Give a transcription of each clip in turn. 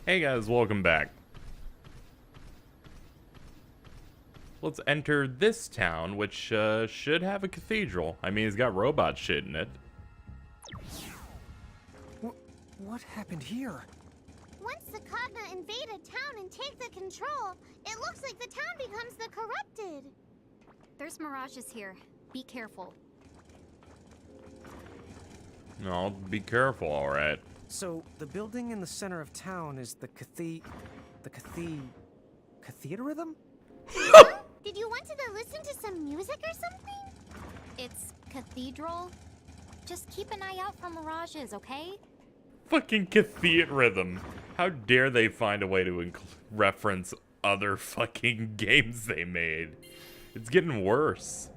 Hey guys, welcome back. Let's enter this town, which should have a cathedral. I mean, it's got robot shit in it. What happened here? Once the Cogna invade a town and take the control, it looks like the town becomes the corrupted. There's mirages here. Be careful. No, be careful, alright. So, the building in the center of town is the cathedral? Did you want to go listen to some music or something? It's cathedral. Just keep an eye out for mirages, okay? Fucking cathedral. How dare they find a way to reference other fucking games they made? It's getting worse.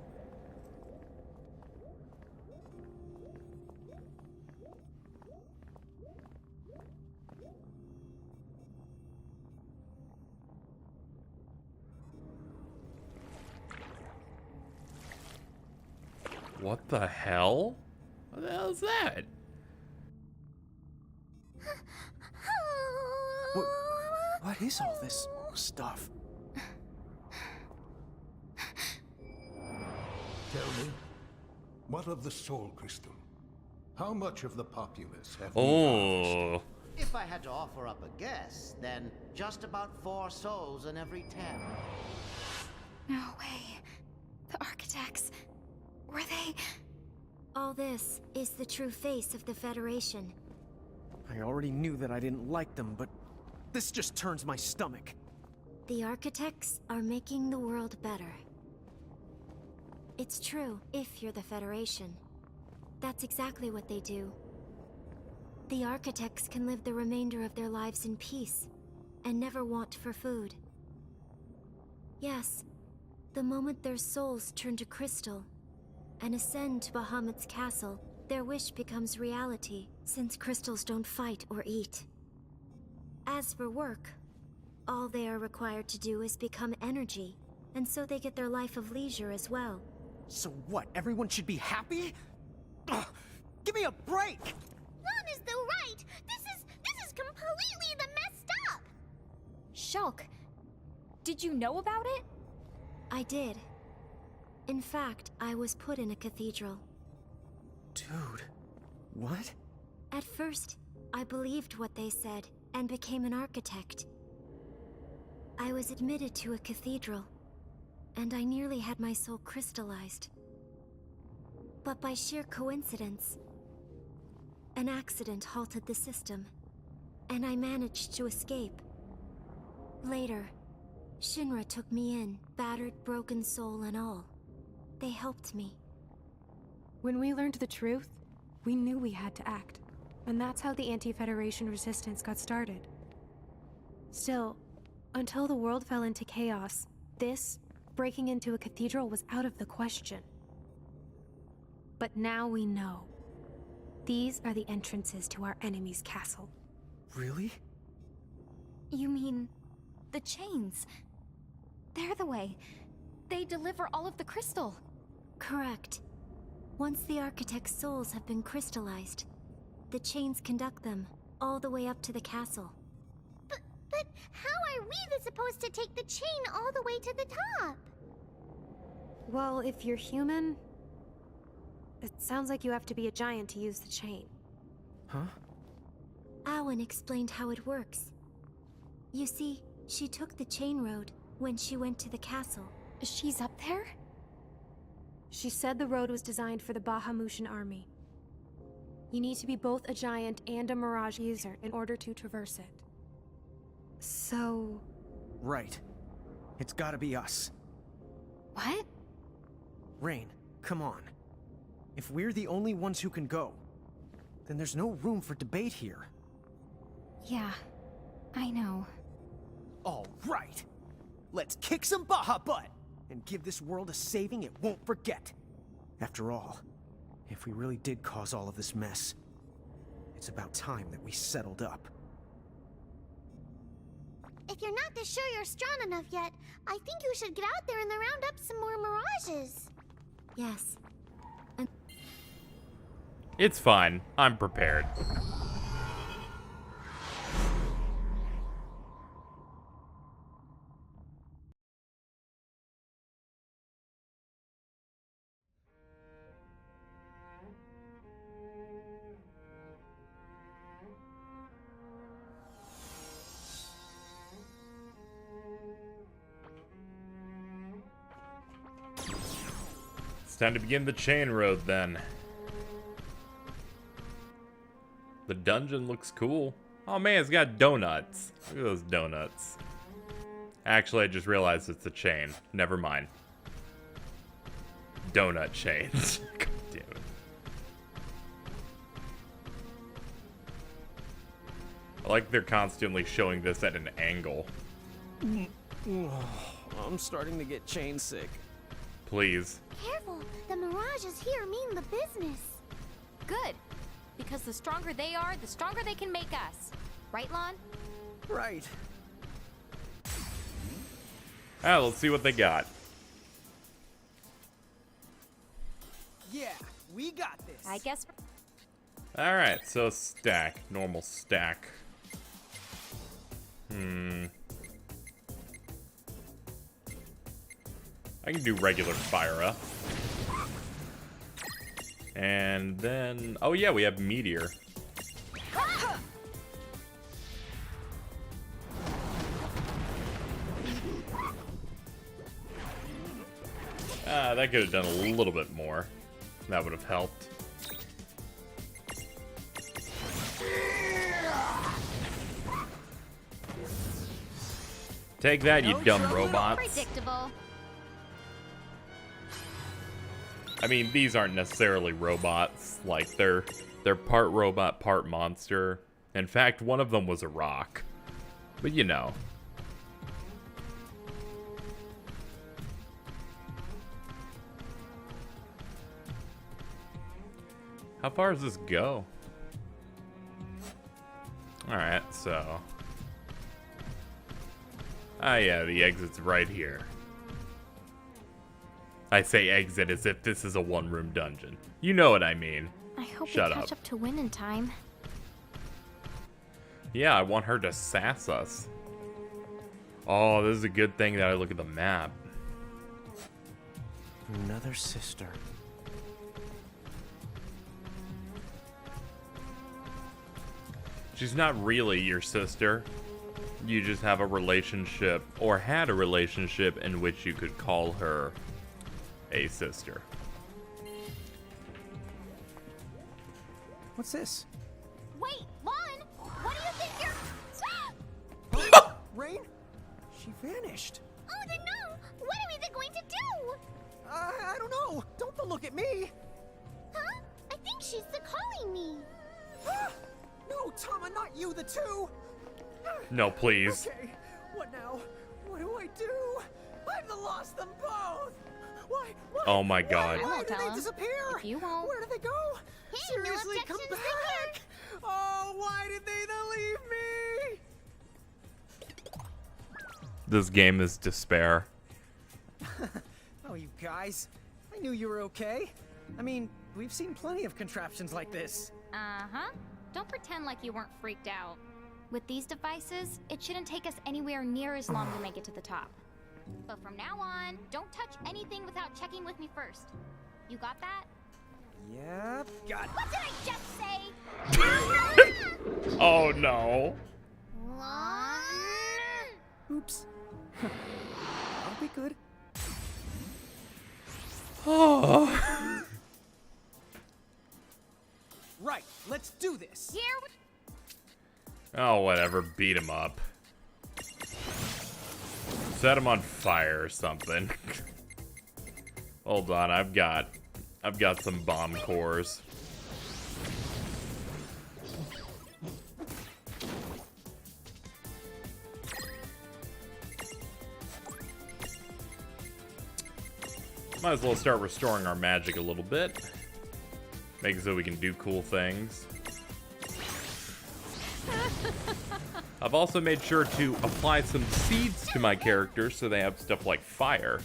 What the hell? What the hell is that? What is all this stuff? Tell me, what of the soul crystal? How much of the populace have Oh. If I had to offer up a guess, then just about 4 souls in every 10. No way. The architects. Were they? All this is the true face of the Federation. I already knew that I didn't like them, but this just turns my stomach. The architects are making the world better. It's true if you're the Federation. That's exactly what they do. The architects can live the remainder of their lives in peace and never want for food. Yes, the moment their souls turn to crystal and ascend to Bahamut's castle, their wish becomes reality, since crystals don't fight or eat. As for work, all they are required to do is become energy, and so they get their life of leisure as well. So what, everyone should be happy? Ugh, give me a break! Lon is the right! This is completely the messed up! Shulk, did you know about it? I did. In fact, I was put in a cathedral. Dude, what? At first, I believed what they said and became an architect. I was admitted to a cathedral, and I nearly had my soul crystallized. But by sheer coincidence, an accident halted the system, and I managed to escape. Later, Shinra took me in, battered, broken soul and all. They helped me. When we learned the truth, we knew we had to act. And that's how the anti-Federation resistance got started. Still, until the world fell into chaos, this, breaking into a cathedral, was out of the question. But now we know. These are the entrances to our enemy's castle. Really? You mean the chains? They're the way. They deliver all of the crystal. Correct. Once the architect's souls have been crystallized, the chains conduct them all the way up to the castle. But how are we supposed to take the chain all the way to the top? Well, if you're human, it sounds like you have to be a giant to use the chain. Huh? Awen explained how it works. You see, she took the Chainroad when she went to the castle. She's up there? She said the road was designed for the Bahamutian army. You need to be both a giant and a mirage user in order to traverse it. So... Right. It's gotta be us. What? Rain, come on. If we're the only ones who can go, then there's no room for debate here. Yeah, I know. All right. Let's kick some Baja butt and give this world a saving it won't forget. After all, if we really did cause all of this mess, it's about time that we settled up. If you're not sure you're strong enough yet, I think you should get out there and round up some more mirages. Yes. It's fine. I'm prepared. It's time to begin the Chainroad then. The dungeon looks cool. Oh man, it's got donuts. Look at those donuts. Actually, I just realized it's a chain. Never mind. Donut chains. God damn it. I like they're constantly showing this at an angle. I'm starting to get chain sick. Please. Careful, the mirages here mean the business. Good. Because the stronger they are, the stronger they can make us. Right, Lon? Right. Alright, let's see what they got. Yeah, we got this. I guess. Alright, so stack. Normal stack. I can do regular fire up. And then... oh yeah, we have meteor. That could have done a little bit more. That would have helped. Take that, you dumb robots. Predictable. I mean, these aren't necessarily robots. Like, they're part robot, part monster. In fact, one of them was a rock. But you know. How far does this go? Alright, so... ah, yeah, the exit's right here. I say exit as if this is a one-room dungeon. You know what I mean. I hope Shut we catch up. up to win in time. Yeah, I want her to sass us. Oh, this is a good thing that I look at the map. Another sister. She's not really your sister. You just have a relationship, or had a relationship, in which you could call her a sister. What's this? Wait, Lon! What do you think Rain? She vanished. Oh, then no! What are we going to do? I don't know. Don't look at me. Huh? I think she's calling me. No, Tama, not you, the two. No, please. Okay, what now? What do I do? I've lost them both. Why? Oh my god. Why won't did tell they him. disappear? If you won't. Where did they go? Hey, no Seriously, come objections, back! Oh, why did they leave me? This game is despair. Oh, you guys. I knew you were okay. I mean, we've seen plenty of contraptions like this. Uh-huh. Don't pretend like you weren't freaked out. With these devices, it shouldn't take us anywhere near as long to make it to the top. But from now on, don't touch anything without checking with me first. You got that? Yep, got it. What did I just say? Oh no. Lon? Oops. I'll be good. Oh. Right, let's do this. Here we... Oh, whatever. Beat him up. Set him on fire or something. Hold on, I've got some bomb cores. Might as well start restoring our magic a little bit. Make it so we can do cool things. I've also made sure to apply some seeds to my characters so they have stuff like fire.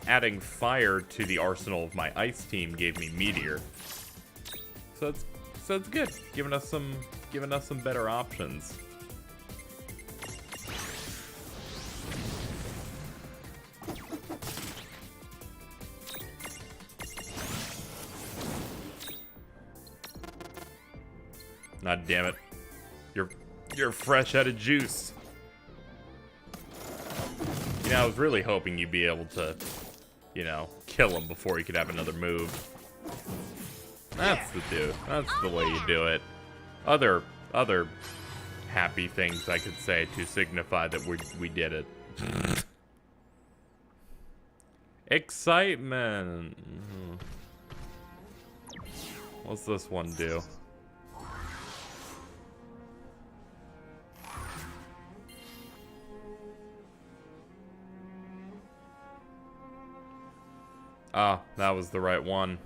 Adding fire to the arsenal of my ice team gave me meteor. So it's good, giving us some better options. God damn it. You're fresh out of juice. You know, I was really hoping you'd be able to, you know, kill him before he could have another move. That's the dude. That's the way you do it. Other happy things I could say to signify that we did it. Excitement. What's this one do? Ah, that was the right one.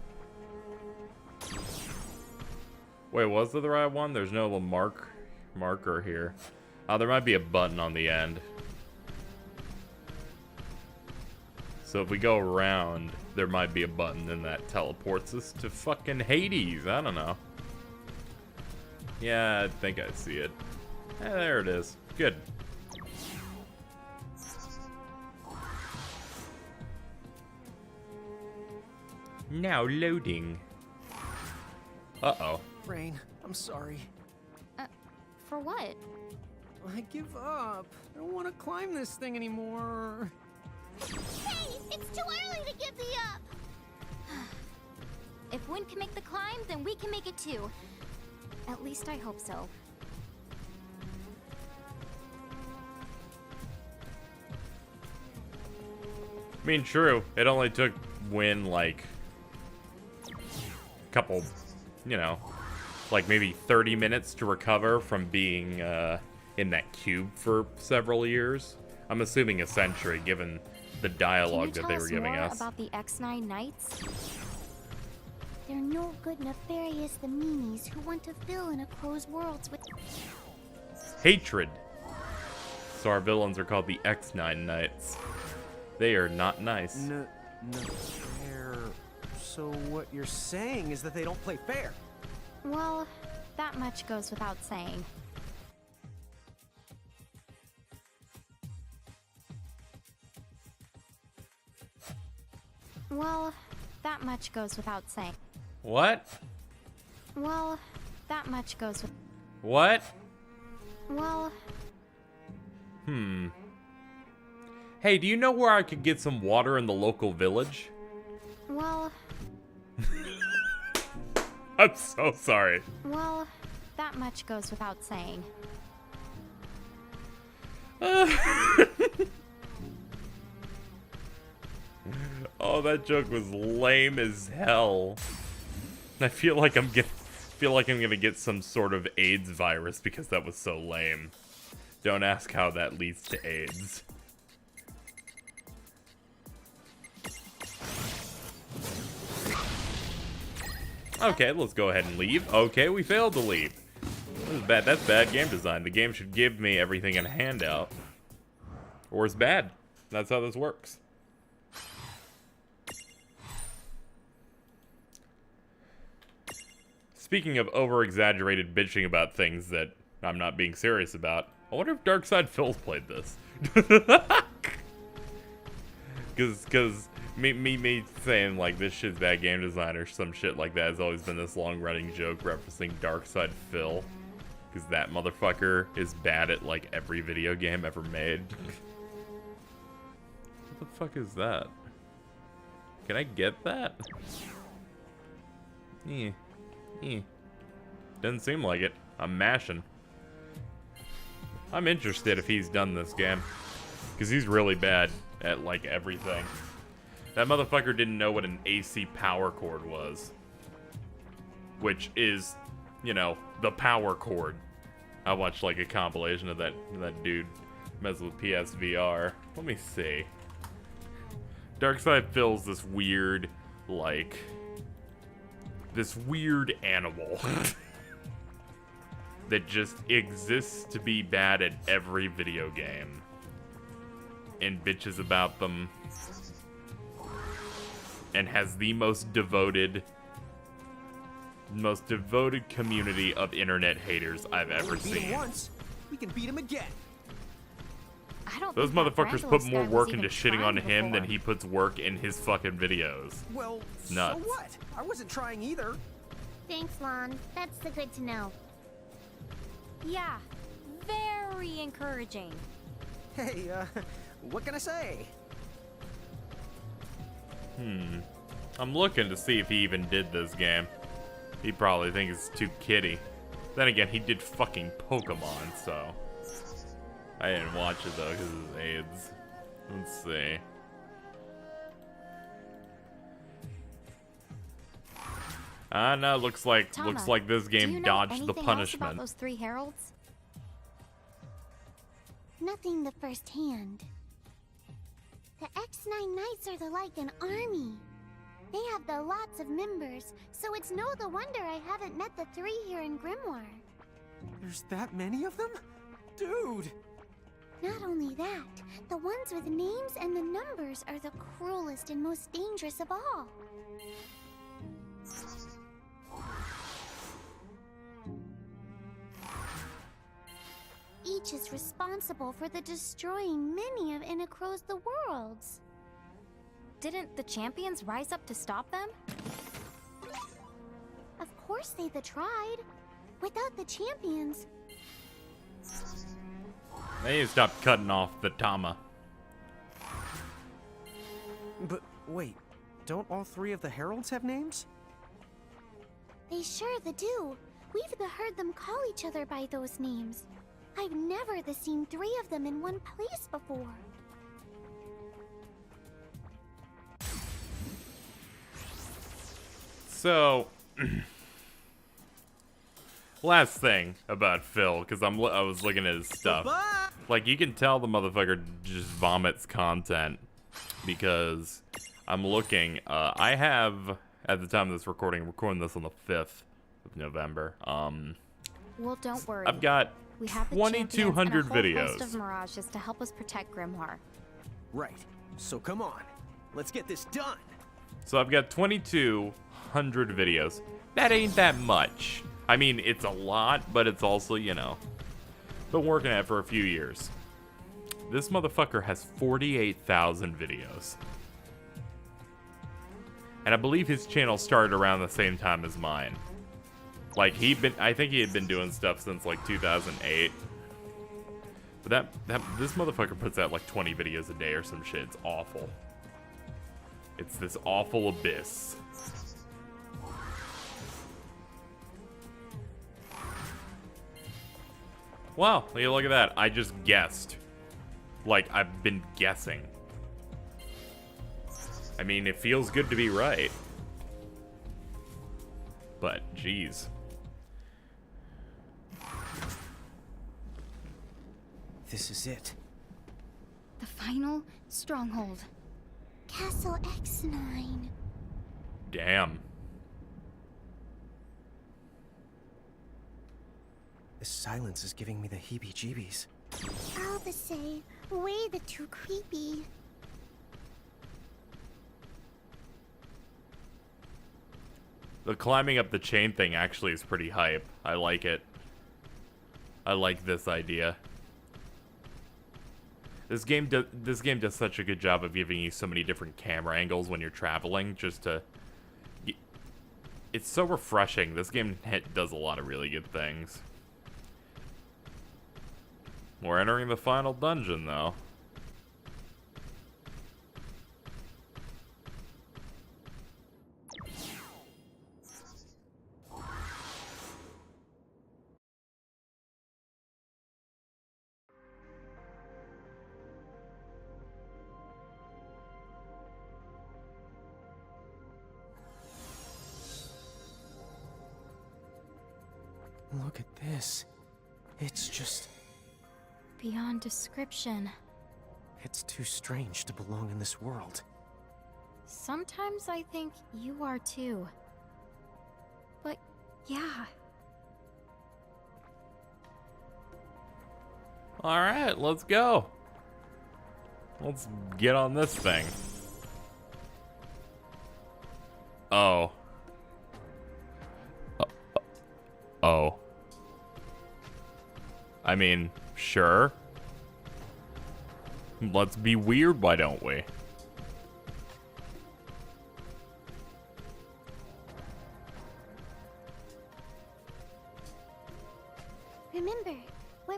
Wait, was it the right one? There's no little marker here. Oh, there might be a button on the end. So if we go around, there might be a button and that teleports us to fucking Hades. I don't know. Yeah, I think I see it. There it is. Good. Now loading. Uh-oh. Rain, I'm sorry. For what? I give up. I don't want to climb this thing anymore. Hey, it's too early to give me up. If Wind can make the climb, then we can make it too. At least I hope so. I mean, true. It only took Win like a couple, you know, like maybe 30 minutes to recover from being in that cube for several years. I'm assuming a century, given the dialogue that they were giving us. About the Exnine Knights? They're no good nefarious the meanies who want to fill in a crow's worlds with Hatred. So our villains are called the Exnine Knights. They are not nice. No fair. So what you're saying is that they don't play fair? Well, that much goes without saying. Well, that much goes without saying. What? Well, that much goes with... What? Well... Hey, do you know where I could get some water in the local village? Well... I'm so sorry. Well, that much goes without saying. Oh, that joke was lame as hell. I feel like I'm gonna get some sort of AIDS virus because that was so lame. Don't ask how that leads to AIDS. Okay, let's go ahead and leave. Okay, we failed to leave. This is bad. That's bad game design. The game should give me everything in a handout. Or it's bad. That's how this works. Speaking of over-exaggerated bitching about things that I'm not being serious about, I wonder if Darkside Phil's played this. Because me saying, like, this shit's bad game design or some shit like that has always been this long-running joke referencing Darkside Phil. Because that motherfucker is bad at, like, every video game ever made. What the fuck is that? Can I get that? Yeah. Doesn't seem like it. I'm mashing. I'm interested if he's done this game. Because he's really bad at, like, everything. That motherfucker didn't know what an AC power cord was. Which is, you know, the power cord. I watched, like, a compilation of that dude mess with PSVR. Let me see. Darkside Phil's this weird, like... this weird animal that just exists to be bad at every video game and bitches about them and has the most devoted community of internet haters I've ever Beat him seen. once, we can beat him again. I don't Those think that motherfuckers put Brandelos more guy work was into even shitting on trying him than before. he puts work in his fucking videos. Well, Nuts. so what? I wasn't trying either. Thanks, Lon. That's the good to know. Yeah, very encouraging. Hey, what can I say? I'm looking to see if he even did this game. He probably thinks it's too kiddie. Then again, he did fucking Pokemon, so... I didn't watch it though, because of AIDS. Let's see. No, looks like this game dodged the punishment. About those 3 heralds? Nothing the first hand. The X9 Knights are like an army. They have the lots of members, so it's no the wonder I haven't met the 3 here in Grimoire. There's that many of them? Dude! Not only that, the ones with names and the numbers are the cruelest and most dangerous of all. Each is responsible for the destroying many of Inacro's the worlds. Didn't the champions rise up to stop them? Of course they tried. Without the champions... They need to stop cutting off the Tama. But wait, don't all 3 of the heralds have names? They sure do. We've heard them call each other by those names. I've never seen 3 of them in one place before. So, last thing about Phil, because I was looking at his stuff. Like, you can tell the motherfucker just vomits content, because I'm looking. I have, at the time of this recording, I'm recording this on the 5th of November. Well, don't worry. I've got we have 2,200 videos. Host of mirages to help us protect Grimoire. Right. So come on. Let's get this done. So I've got 2,200 videos. That ain't that much. I mean, it's a lot, but it's also, you know, been working at it for a few years. This motherfucker has 48,000 videos. And I believe his channel started around the same time as mine. Like, I think he had been doing stuff since, like, 2008. But this motherfucker puts out, like, 20 videos a day or some shit. It's awful. It's this awful abyss. Wow, look at that. I just guessed. Like, I've been guessing. I mean, it feels good to be right. But, geez. This is it. The final stronghold. Castle Exnine. Damn. This silence is giving me the heebie-jeebies. I'll say, way too creepy. The climbing up the chain thing actually is pretty hype. I like it. I like this idea. This game does such a good job of giving you so many different camera angles when you're traveling, just to... It's so refreshing. This game does a lot of really good things. We're entering the final dungeon, though. Look at this. It's just... Beyond description. It's too strange to belong in this world. Sometimes I think you are too. But, yeah. Alright, let's go. Let's get on this thing. Oh. Oh. I mean, sure. Let's be weird, why don't we? Remember, we're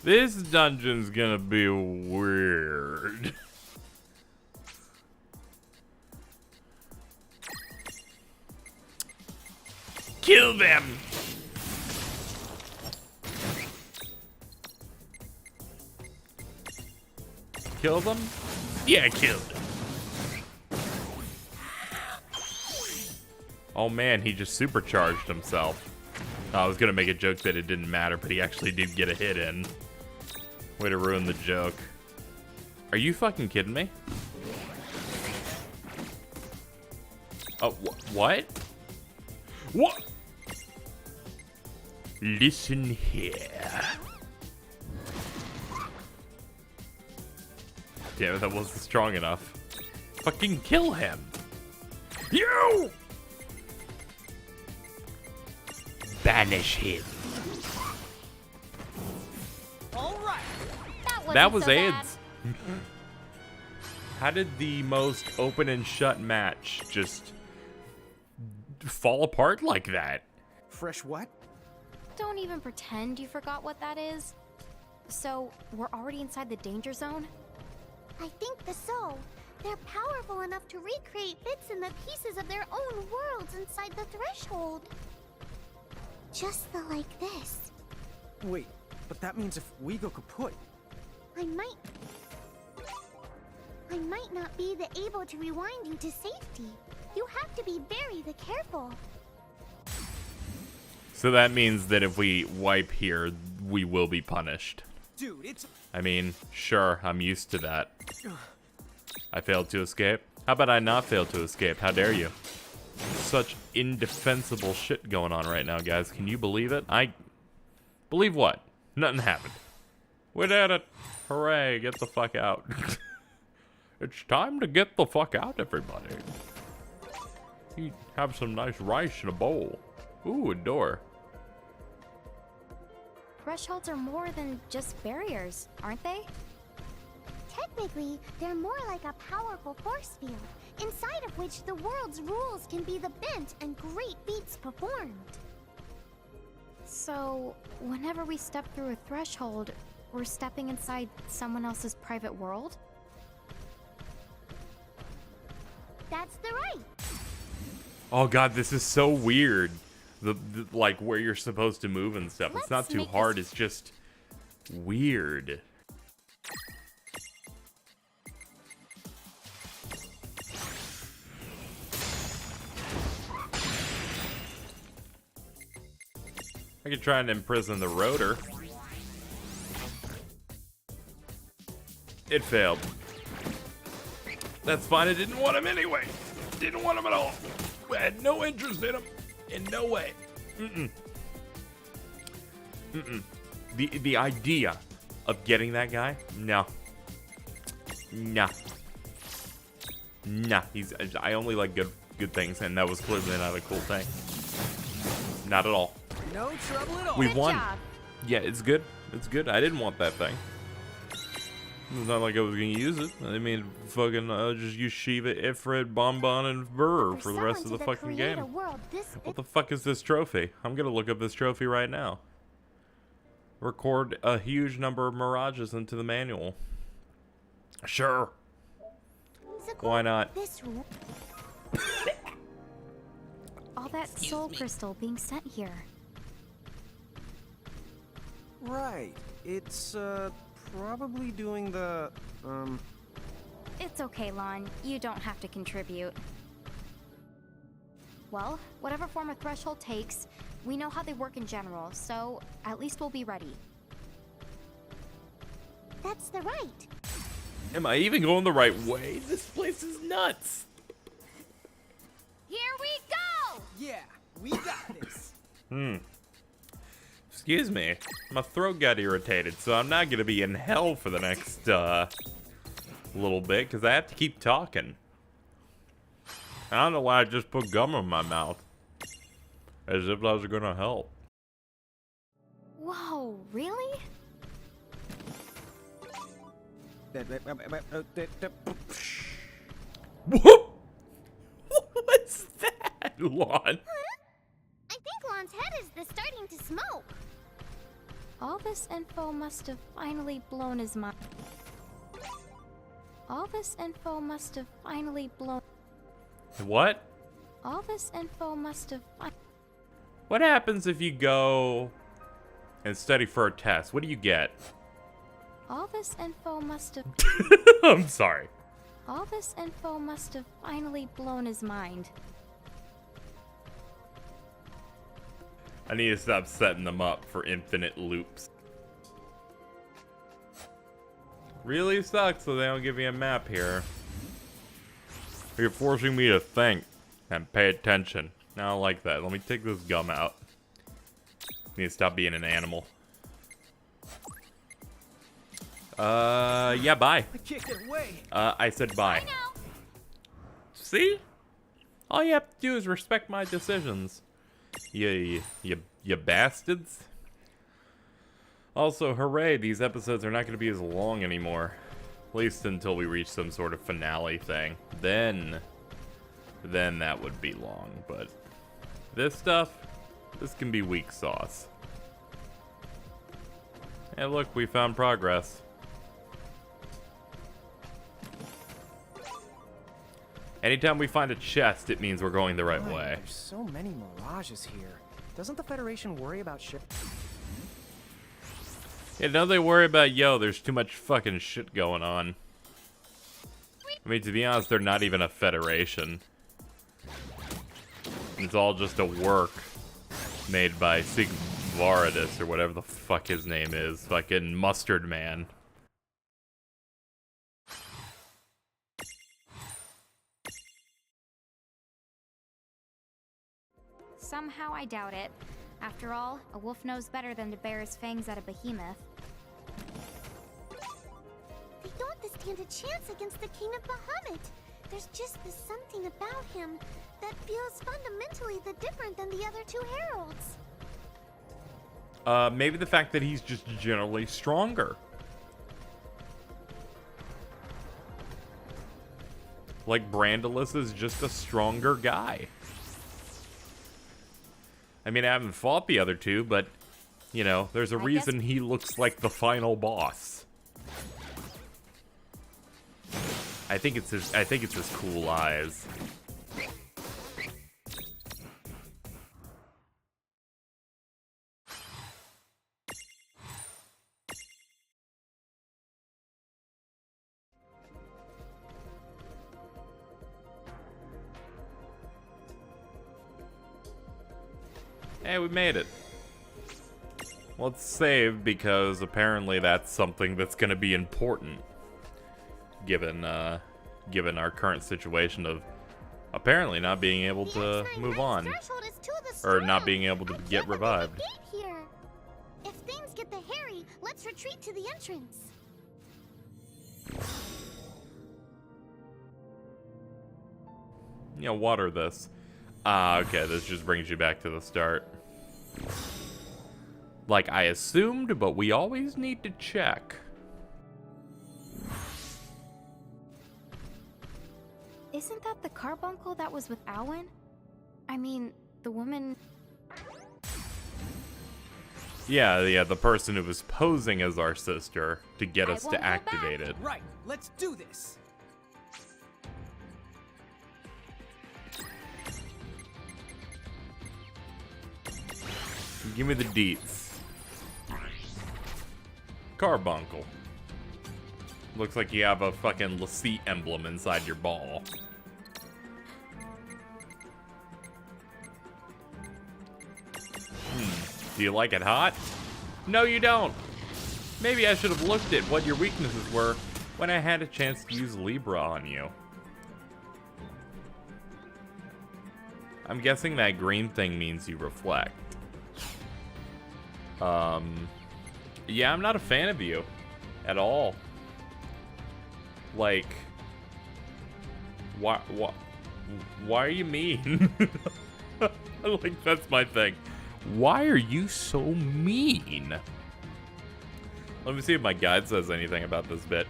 This dungeon's gonna be weird. kill them! Kill them? Yeah, kill them. Oh man, he just supercharged himself. I was gonna make a joke that it didn't matter, but he actually did get a hit in. Way to ruin the joke. Are you fucking kidding me? Oh, what? What? Listen here. Damn it, that wasn't strong enough. Fucking kill him. You! Banish him. All right. That was so bad. AIDS. How did the most open and shut match just fall apart like that? Fresh what? Don't even pretend you forgot what that is. So, we're already inside the danger zone? I think the soul. They're powerful enough to recreate bits and the pieces of their own worlds inside the threshold. Just like this. Wait, but that means if we go kaput. I might not be able to rewind you to safety. You have to be very careful. So that means that if we wipe here, we will be punished. Dude, it's... I mean, sure, I'm used to that. I failed to escape. How about I not fail to escape? How dare you? Such indefensible shit going on right now, guys. Can you believe it? I... Believe what? Nothing happened. We did it. Hooray, get the fuck out. It's time to get the fuck out, everybody. You have some nice rice in a bowl. Ooh, a door. Thresholds are more than just barriers, aren't they? Technically, they're more like a powerful force field, inside of which the world's rules can be the bent and great feats performed. So, whenever we step through a threshold, we're stepping inside someone else's private world? That's the right. Oh god, this is so weird. The like where you're supposed to move and stuff. It's not Let's too make hard, this- it's just weird. I could try and imprison the rotor. It failed. That's fine, I didn't want him anyway. Didn't want him at all. I had no interest in him. In no way. The idea of getting that guy? No. Nah. Nah. I only like good things, and that was clearly not a cool thing. Not at all. No trouble at all. We Good won. job. Yeah, it's good. It's good. I didn't want that thing. It's not like I was gonna use it. I mean, fucking just use Shiva, Ifrit, Bonbon, and Burr for the rest of the fucking game. What the fuck is this trophy? I'm gonna look up this trophy right now. Record a huge number of mirages into the manual. Sure. Why not? This room. All that soul crystal being sent here. Right. It's, probably doing the, It's okay, Lon. You don't have to contribute. Well, whatever form a threshold takes, we know how they work in general, so at least we'll be ready. That's the right. Am I even going the right way? This place is nuts. Here we go! yeah, we got this. Excuse me. My throat got irritated, so I'm not gonna be in hell for the next, little bit, because I have to keep talking. I don't know why I just put gum in my mouth. As if that was gonna help. Whoa, really? Whoop! What's that, Lon? I think Lon's head is starting to smoke. All this info must have finally blown his mind. All this info must have finally blown... What? All this info must have... What happens if you go and study for a test? What do you get? All this info must have... I'm sorry. All this info must have finally blown his mind. I need to stop setting them up for infinite loops. Really sucks that they don't give me a map here. You're forcing me to think and pay attention. I don't like that. Let me take this gum out. Need to stop being an animal. Yeah, bye. I kicked it away. I said bye. See? All you have to do is respect my decisions. You bastards. Also, hooray, these episodes are not going to be as long anymore. At least until we reach some sort of finale thing. Then that would be long, but this stuff, this can be weak sauce. Hey, look, we found progress. Anytime we find a chest, it means we're going the right way. There's so many mirages here. Doesn't the Federation worry about shit? Yeah, don't they worry about, yo, there's too much fucking shit going on. I mean, to be honest, they're not even a Federation. It's all just a work made by Sigvaridis, or whatever the fuck his name is. Fucking Mustard Man. Somehow I doubt it. After all, a wolf knows better than to bare his fangs at a behemoth. They don't stand a chance against the King of Bahamut. There's just this something about him that feels fundamentally different than the other two heralds. Maybe the fact that he's just generally stronger. Like, Brandalus is just a stronger guy. I mean, I haven't fought the other two, but, you know, there's a reason he looks like the final boss. I think it's his cool eyes. Hey, we made it. Let's save, because apparently that's something that's going to be important. Given our current situation of apparently not being able to move on. Or not being able to get revived. If things get the hairy, let's retreat to the entrance. Yeah, water this. Ah, okay, this just brings you back to the start. Like I assumed, but we always need to check. Isn't that the Carbunkle that was with Alwyn? I mean, the woman... Yeah, the person who was posing as our sister to get us to activate it. Right, let's do this. Give me the deets. Carbunkle. Looks like you have a fucking Lassie emblem inside your ball. Do you like it hot? No, you don't. Maybe I should have looked at what your weaknesses were when I had a chance to use Libra on you. I'm guessing that green thing means you reflect. Yeah, I'm not a fan of you at all. Like, why are you mean? Like, that's my thing. Why are you so mean? Let me see if my guide says anything about this bitch.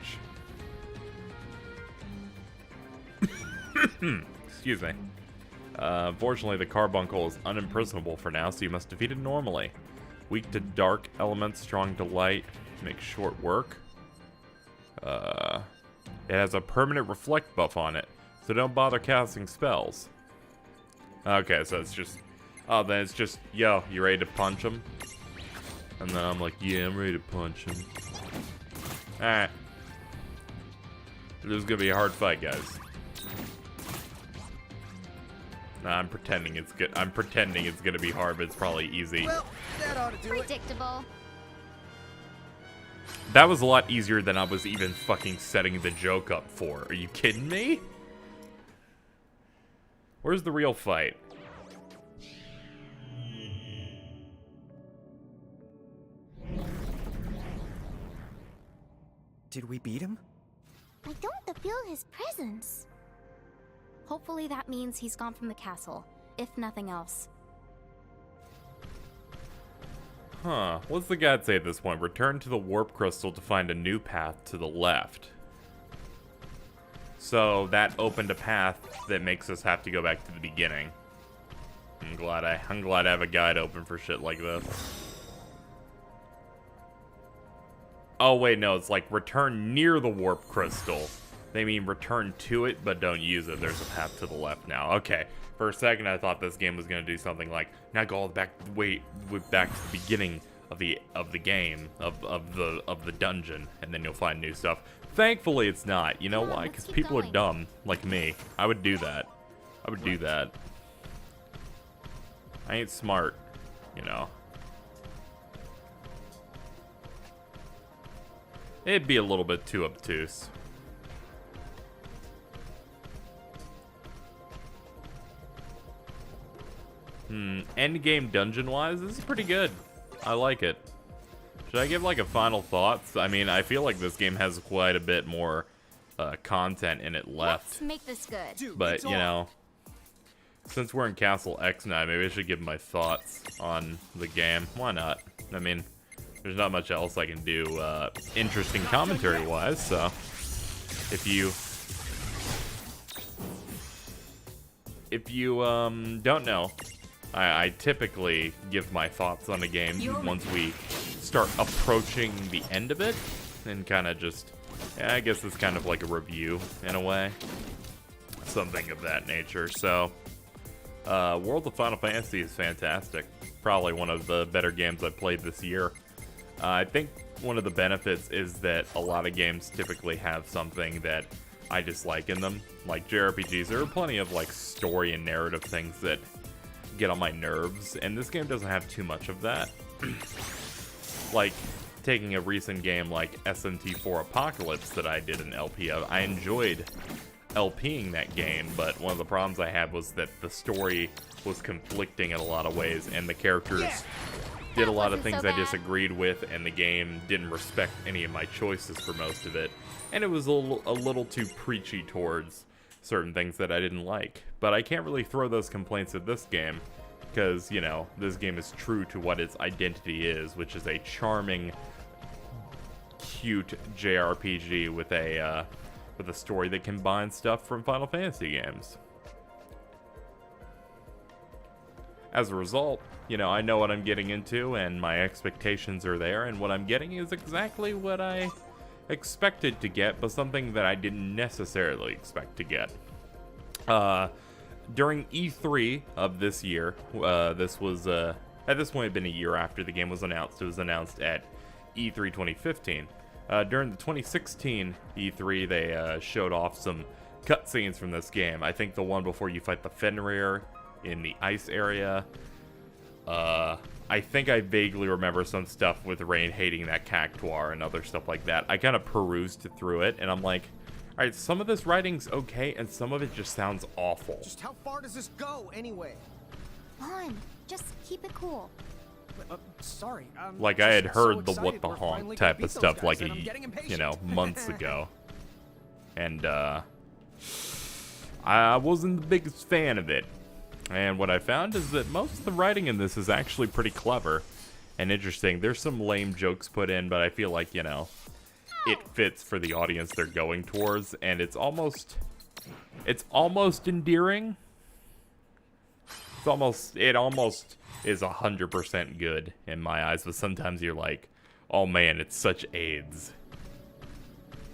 Excuse me. Unfortunately, the Carbunkle is unimpressonable for now, so you must defeat it normally. Weak to dark elements, strong to light. Makes short work. It has a permanent reflect buff on it, so don't bother casting spells. Okay, so it's just... Oh, then it's just, yo, you ready to punch him? And then I'm like, yeah, I'm ready to punch him. Alright. This is gonna be a hard fight, guys. Nah, I'm pretending it's good. I'm pretending it's gonna be hard, but it's probably easy. Well, that ought to do it. Predictable. That was a lot easier than I was even fucking setting the joke up for. Are you kidding me? Where's the real fight? Did we beat him? I don't feel his presence. Hopefully that means he's gone from the castle, if nothing else. Huh. What's the guide say at this point? Return to the warp crystal to find a new path to the left. So that opened a path that makes us have to go back to the beginning. I'm glad I have a guide open for shit like this. Oh wait, no, it's like return near the warp crystal. They mean return to it, but don't use it. There's a path to the left now. Okay. For a second, I thought this game was gonna do something like now go all back to the beginning of the game of the dungeon, and then you'll find new stuff. Thankfully, it's not. You know why? Because people are dumb, like me. I would do that. I would do that. I ain't smart, you know. It'd be a little bit too obtuse. Endgame dungeon-wise, this is pretty good. I like it. Should I give, like, a final thoughts? I mean, I feel like this game has quite a bit more content in it left. Let's make this good. Dude, But, you know, since we're in Castle Exnine, maybe I should give my thoughts on the game. Why not? I mean, there's not much else I can do interesting commentary-wise, so if you don't know, I typically give my thoughts on a game once we start approaching the end of it, and kind of just, yeah, I guess it's kind of like a review in a way, something of that nature. So, World of Final Fantasy is fantastic. Probably one of the better games I've played this year. I think one of the benefits is that a lot of games typically have something that I dislike in them. Like JRPGs, there are plenty of like story and narrative things that get on my nerves, and this game doesn't have too much of that. Like, taking a recent game like SMT4 Apocalypse that I did an LP of, I enjoyed LPing that game, but one of the problems I had was that the story was conflicting in a lot of ways, and the characters did a lot of things I disagreed with, and the game didn't respect any of my choices for most of it. And it was a little too preachy towards certain things that I didn't like. But I can't really throw those complaints at this game, because, you know, this game is true to what its identity is, which is a charming, cute JRPG with a story that combines stuff from Final Fantasy games. As a result, you know, I know what I'm getting into, and my expectations are there, and what I'm getting is exactly what I expected to get, but something that I didn't necessarily expect to get. During E3 of this year, this was, at this point, it had been a year after the game was announced. It was announced at E3 2015. During the 2016 E3, they showed off some cutscenes from this game. I think the one before you fight the Fenrir in the ice area. I think I vaguely remember some stuff with Rain hating that cactuar and other stuff like that. I kind of perused through it, and I'm like, alright, some of this writing's okay, and some of it just sounds awful. Just how far does this go, anyway? Vaughn, just keep it cool. Sorry. Like, I had heard the what the honk type of stuff like months ago. And, I wasn't the biggest fan of it. And what I found is that most of the writing in this is actually pretty clever and interesting. There's some lame jokes put in, but I feel like, you know, it fits for the audience they're going towards, and it's almost endearing. It almost is 100% good in my eyes, but sometimes you're like, oh man, it's such AIDS.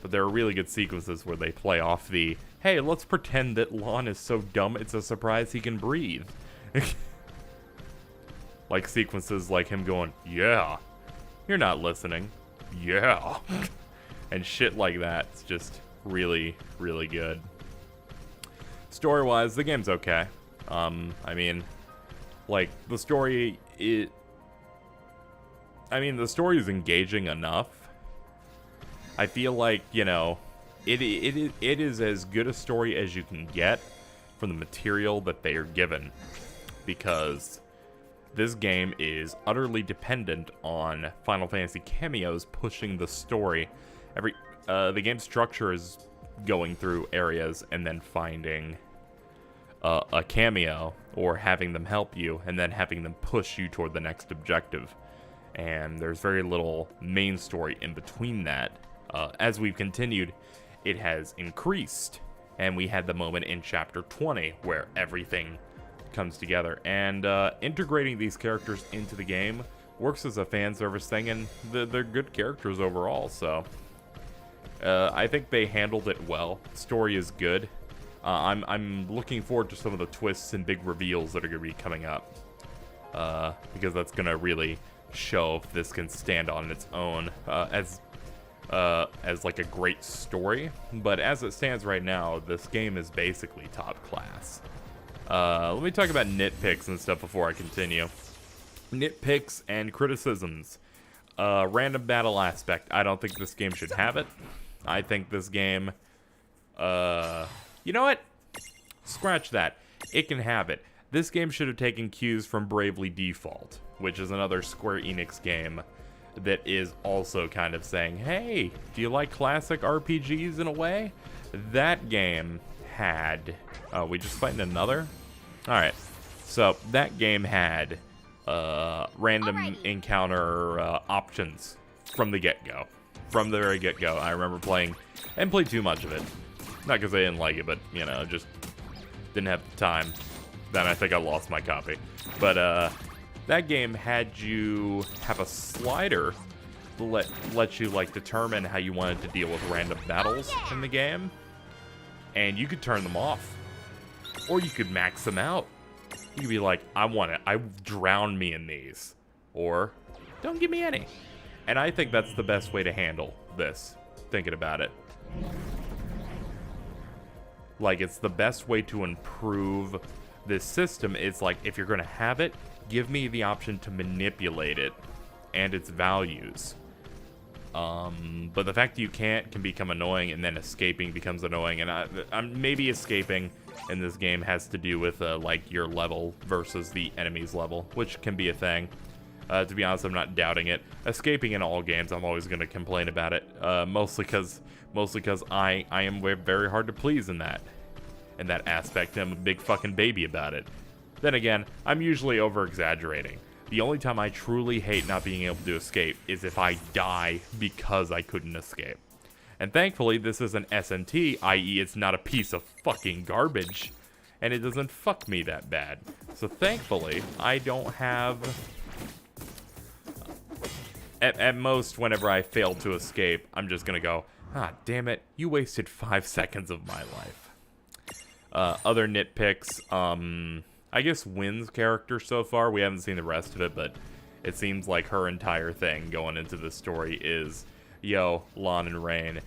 But there are really good sequences where they play off the, hey, let's pretend that Lon is so dumb it's a surprise he can breathe. Like sequences like him going, yeah, you're not listening, yeah, and shit like that. It's just really, really good. Story-wise, the game's okay. I mean, like, the story is engaging enough. I feel like, you know, it is as good a story as you can get from the material that they are given, because this game is utterly dependent on Final Fantasy cameos pushing the story. The game structure is going through areas and then finding a cameo or having them help you and then having them push you toward the next objective. And there's very little main story in between that. As we've continued, it has increased, and we had the moment in Chapter 20 where everything comes together, and integrating these characters into the game works as a fan service thing, and they're good characters overall, so I think they handled it well. Story is good. I'm looking forward to some of the twists and big reveals that are going to be coming up, because that's going to really show if this can stand on its own as like a great story. But as it stands right now, this game is basically top class. Let me talk about nitpicks and stuff before I continue. Nitpicks and criticisms. Random battle aspect. I don't think this game should have it. I think this game, you know what? Scratch that. It can have it. This game should have taken cues from Bravely Default, which is another Square Enix game that is also kind of saying, hey, do you like classic RPGs in a way? That game had... we just fighting another? Alright. So, that game had random encounter options from the get-go. From the very get-go. I remember playing, and played too much of it. Not because I didn't like it, but, you know, just didn't have the time. Then I think I lost my copy. But, that game had you have a slider to let you, like, determine how you wanted to deal with random battles in the game. And you could turn them off. Or you could max them out. You could be like, I want it. Drown me in these. Or, don't give me any. And I think that's the best way to handle this, thinking about it. Like, it's the best way to improve this system. It's like, if you're going to have it, give me the option to manipulate it and its values. But the fact that you can't can become annoying, and then escaping becomes annoying. And I'm maybe escaping in this game has to do with like your level versus the enemy's level, which can be a thing. To be honest, I'm not doubting it. Escaping in all games, I'm always going to complain about it. Mostly because I am very hard to please in that aspect. I'm a big fucking baby about it. Then again, I'm usually over-exaggerating. The only time I truly hate not being able to escape is if I die because I couldn't escape. And thankfully, this is an SMT, i.e. it's not a piece of fucking garbage, and it doesn't fuck me that bad. So thankfully, I don't have... At most, whenever I fail to escape, I'm just gonna go, ah, damn it, you wasted 5 seconds of my life. Other nitpicks, I guess Wynn's character so far, we haven't seen the rest of it, but it seems like her entire thing going into this story is, yo, Lon and Rain,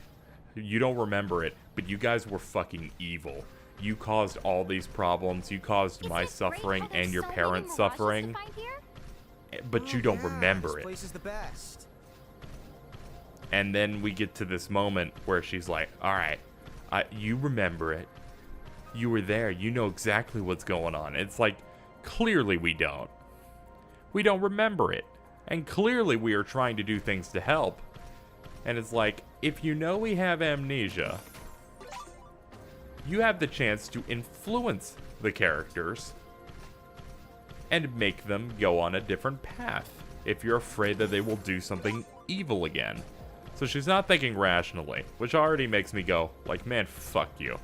you don't remember it, but you guys were fucking evil. You caused all these problems, you caused my suffering and your parents' suffering, but you don't remember it. This place is the best. And then we get to this moment where she's like, alright, you remember it. You were there. You know exactly what's going on. It's like, clearly we don't. We don't remember it. And clearly we are trying to do things to help. And it's like, if you know we have amnesia, you have the chance to influence the characters and make them go on a different path if you're afraid that they will do something evil again. So she's not thinking rationally, which already makes me go, like, man, fuck you.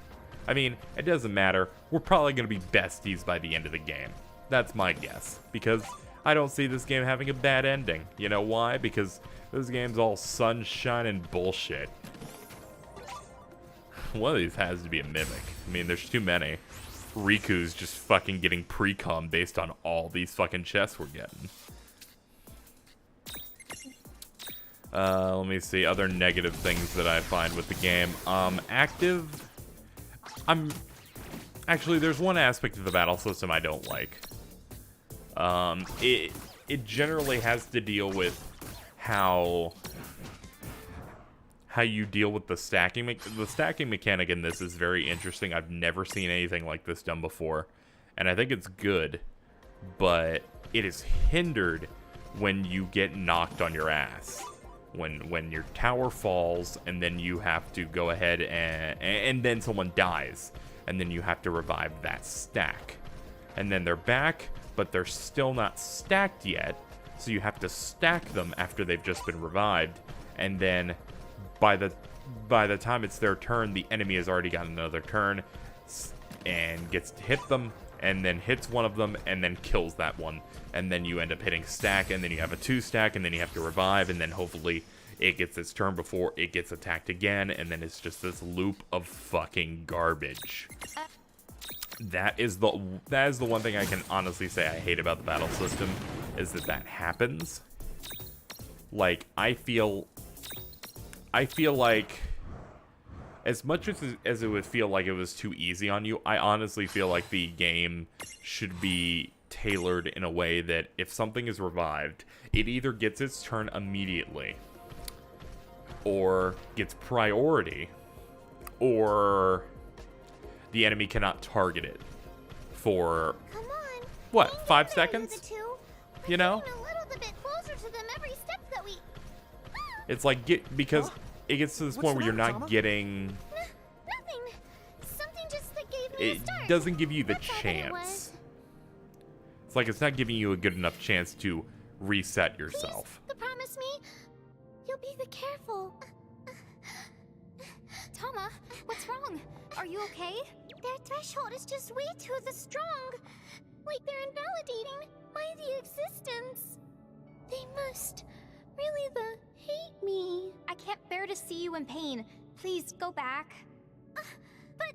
I mean, it doesn't matter. We're probably going to be besties by the end of the game. That's my guess. Because I don't see this game having a bad ending. You know why? Because this game's all sunshine and bullshit. One of these has to be a mimic. I mean, there's too many. Riku's just fucking getting pre-com based on all these fucking chests we're getting. Let me see, other negative things that I find with the game. Actually, there's one aspect of the battle system I don't like. It generally has to deal with how you deal with the stacking. The stacking mechanic in this is very interesting. I've never seen anything like this done before, and I think it's good, but it is hindered when you get knocked on your ass. When your tower falls, and then you have to go ahead and then someone dies, and then you have to revive that stack. And then they're back, but they're still not stacked yet, so you have to stack them after they've just been revived, and then by the time it's their turn, the enemy has already got another turn and gets to hit them, and then hits one of them, and then kills that one. And then you end up hitting stack, and then you have a 2-stack, and then you have to revive, and then hopefully it gets its turn before it gets attacked again, and then it's just this loop of fucking garbage. That is the one thing I can honestly say I hate about the battle system, is that happens. Like, I feel like, as much as it would feel like it was too easy on you, I honestly feel like the game should be tailored in a way that if something is revived, it either gets its turn immediately, or gets priority, or the enemy cannot target it for, Come on. what, 5 seconds? You know? A little bit closer to them every step that we... It's like, because it gets to this point where you're not getting... Nothing. Something just that gave me a It start. doesn't give you the That's all that it chance. was. It's like it's not giving you a good enough chance to reset yourself. Please, promise me you'll be careful. Tama, what's wrong? Are you okay? Their threshold is just way too strong. Like they're invalidating my existence. They must really hate me. I can't bear to see you in pain. Please, go back. But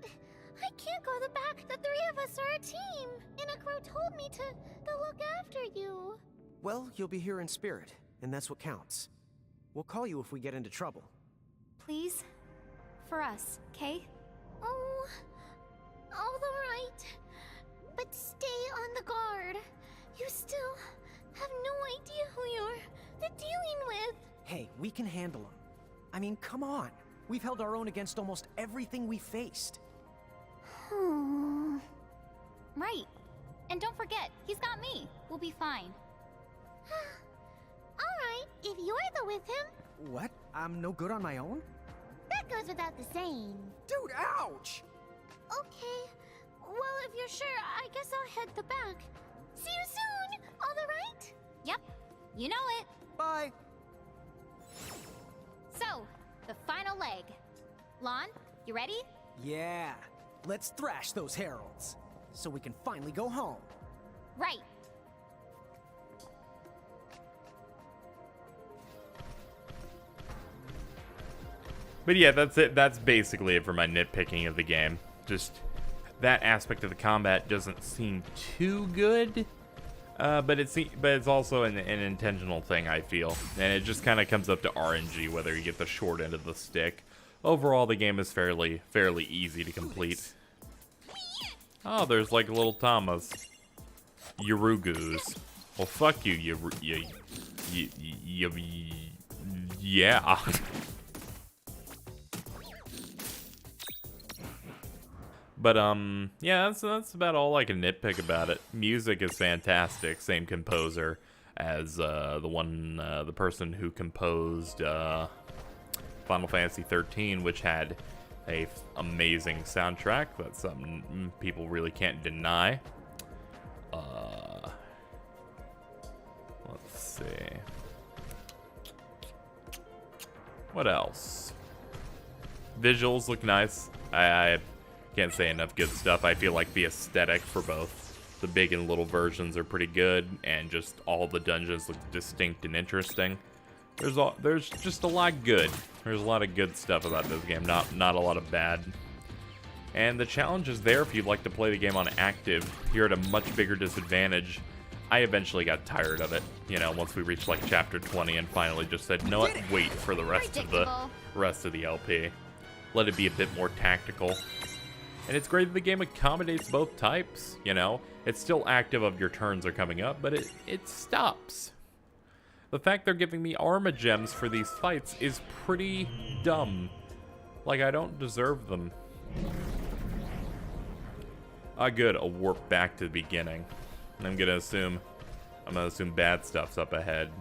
I can't go back. The 3 of us are a team. Inacro told me to look after you. Well, you'll be here in spirit, and that's what counts. We'll call you if we get into trouble. Please? For us, okay? Oh, all right. But stay on the guard. You still have no idea who you're dealing with. Hey, we can handle them. I mean, come on. We've held our own against almost everything we faced. Right. And don't forget, he's got me. We'll be fine. Alright, if you're with him. What? I'm no good on my own? That goes without the saying. Dude, ouch! Okay. Well, if you're sure, I guess I'll head the back. See you soon, alright? Yep. You know it. Bye. So, the final leg. Lon, you ready? Yeah. Let's thrash those heralds, so we can finally go home. Right. But yeah, that's it. That's basically it for my nitpicking of the game. Just that aspect of the combat doesn't seem too good, but it's also an intentional thing, I feel, and it just kind of comes up to RNG whether you get the short end of the stick. Overall, the game is fairly easy to complete. Oh, there's like little Tamas, Yurugus. Well, fuck you, yeah. But, yeah, that's about all I can nitpick about it. Music is fantastic. Same composer as, the person who composed, Final Fantasy 13, which had a amazing soundtrack. That's something people really can't deny. Let's see. What else? Visuals look nice. I can't say enough good stuff. I feel like the aesthetic for both the big and little versions are pretty good, and just all the dungeons look distinct and interesting. There's just a lot good. There's a lot of good stuff about this game, not a lot of bad. And the challenge is there if you'd like to play the game on active. You're at a much bigger disadvantage. I eventually got tired of it, you know, once we reached like chapter 20 and finally just said, no, wait for the rest of the LP. Let it be a bit more tactical. And it's great that the game accommodates both types, you know. It's still active of your turns are coming up, but it stops. The fact they're giving me armor gems for these fights is pretty dumb. Like, I don't deserve them. Ah, good, a warp back to the beginning. I'm gonna assume bad stuff's up ahead.